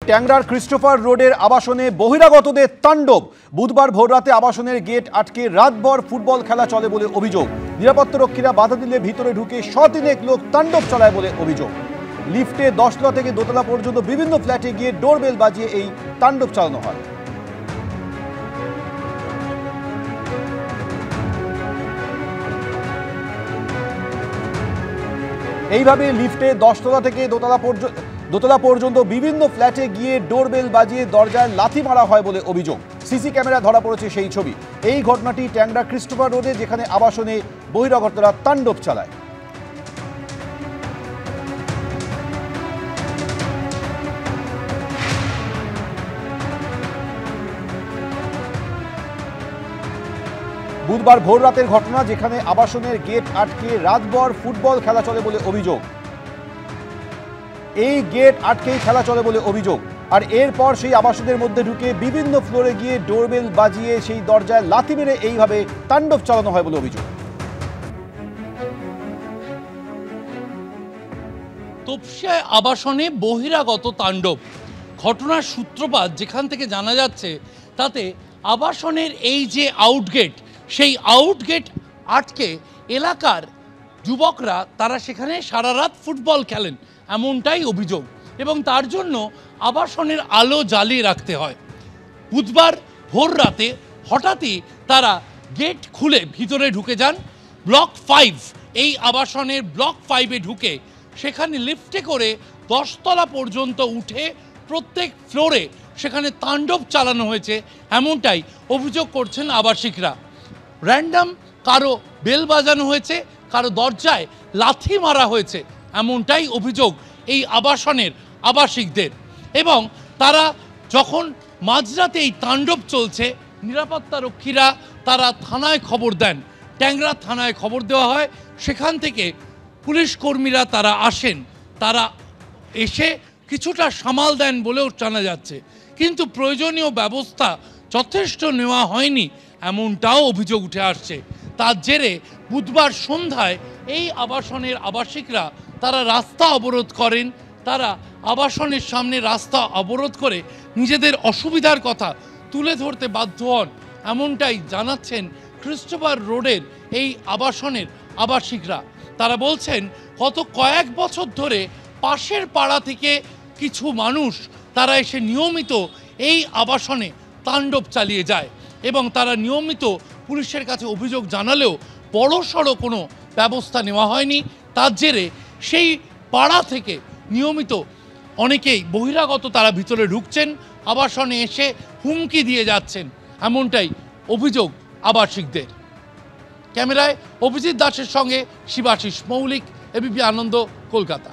ট্যাংরার Christopher রোডের আবাসনে বহিরাগতদের তাণ্ডব। বুধবার ভোররাতে আবাসনের গেট আটকে রাতভর ফুটবল খেলা চলে বলে অভিযোগ। নিরাপত্তারক্ষীরা বাধা দিলে ভিতরে ঢুকে শতিনেক লোক তাণ্ডব চালায় বলে অভিযোগ। লিফটে 10 তলা থেকে দোতলা পর্যন্ত বিভিন্ন ফ্ল্যাটে গিয়ে ডোরবেল বাজিয়ে এই তাণ্ডব চালানো হয়। এইভাবে লিফটে 10 তলা থেকে দোতলা পর্যন্ত বিভিন্ন ফ্ল্যাটে গিয়ে ডোরবেল বাজিয়ে দরজায় লাথি মারা হয় বলে অভিযোগ। সিসি ক্যামেরা ধরা পড়েছে সেই ছবি। এই ঘটনাটি ট্যাংরা ক্রিস্টোফার রোডে, যেখানে আবাসনে বহিরাগতরা তাণ্ডব চালায়। বুধবার ভোর রাতের ঘটনা, যেখানে আবাসনের গেট আটকে রাতভর ফুটবল খেলা চলে বলে অভিযোগ। এই গেট আটকেই খেলা চলে বলে অভিযোগ। আর এরপর সেই আবাসনের মধ্যে ঢুকে বিভিন্ন ফ্লোরে গিয়ে ডোরবেল বাজিয়ে সেই দরজায় লাথি মেরে এইভাবে তাণ্ডব চালানো হয় বলে অভিযোগ। তপসিয়ায় আবাসনে বহিরাগত তাণ্ডব। ঘটনার সূত্রপাত যেখান থেকে জানা যাচ্ছে, তাতে আবাসনের এই যে আউটগেট, সেই আউটগেট আটকে এলাকার যুবকরা তারা সেখানে সারা রাত ফুটবল খেলেন, এমনটাই অভিযোগ। এবং তার জন্য আবাসনের আলো জ্বালিয়ে রাখতে হয়। বুধবার ভোর রাতে হঠাৎই তারা গেট খুলে ভিতরে ঢুকে যান। ব্লক 5, এই আবাসনের ব্লক 5-এ ঢুকে সেখানে লিফটে করে 10 তলা পর্যন্ত উঠে প্রত্যেক ফ্লোরে সেখানে তাণ্ডব চালানো হয়েছে, এমনটাই অভিযোগ করছেন আবাসিকরা। র্যান্ডাম কারো বেল বাজানো হয়েছে, কারো দরজায় লাথি মারা হয়েছে, এমনটাই অভিযোগ এই আবাসনের আবাসিকদের। এবং তারা যখন মাঝরাতে এই তাণ্ডব চলছে, নিরাপত্তারক্ষীরা তারা থানায় খবর দেন। ট্যাংরা থানায় খবর দেওয়া হয়। সেখান থেকে পুলিশ কর্মীরা তারা আসেন, তারা এসে কিছুটা সামাল দেন বলেও জানা যাচ্ছে। কিন্তু প্রয়োজনীয় ব্যবস্থা যথেষ্ট নেওয়া হয়নি, এমনটাও অভিযোগ উঠে আসছে। তার জেরে বুধবার সন্ধ্যায় এই আবাসনের আবাসিকরা তারা রাস্তা অবরোধ করেন। তারা আবাসনের সামনে রাস্তা অবরোধ করে নিজেদের অসুবিধার কথা তুলে ধরতে বাধ্য হন, এমনটাই জানাচ্ছেন ক্রিস্টোফার রোডের এই আবাসনের আবাসিকরা। তারা বলছেন, গত কয়েক বছর ধরে পাশের পাড়া থেকে কিছু মানুষ তারা এসে নিয়মিত এই আবাসনে তাণ্ডব চালিয়ে যায় এবং তারা নিয়মিত পুলিশের কাছে অভিযোগ জানালেও বড়সড় কোনো ব্যবস্থা নেওয়া হয়নি। তার জেরে সেই পাড়া থেকে নিয়মিত অনেকেই বহিরাগত তারা ভিতরে ঢুকছেন, আবাসনে এসে হুমকি দিয়ে যাচ্ছেন, এমনটাই অভিযোগ আবাসিকদের। ক্যামেরায় অভিজিৎ দাসের সঙ্গে শিবাশিস মৌলিক, এবিপি আনন্দ, কলকাতা।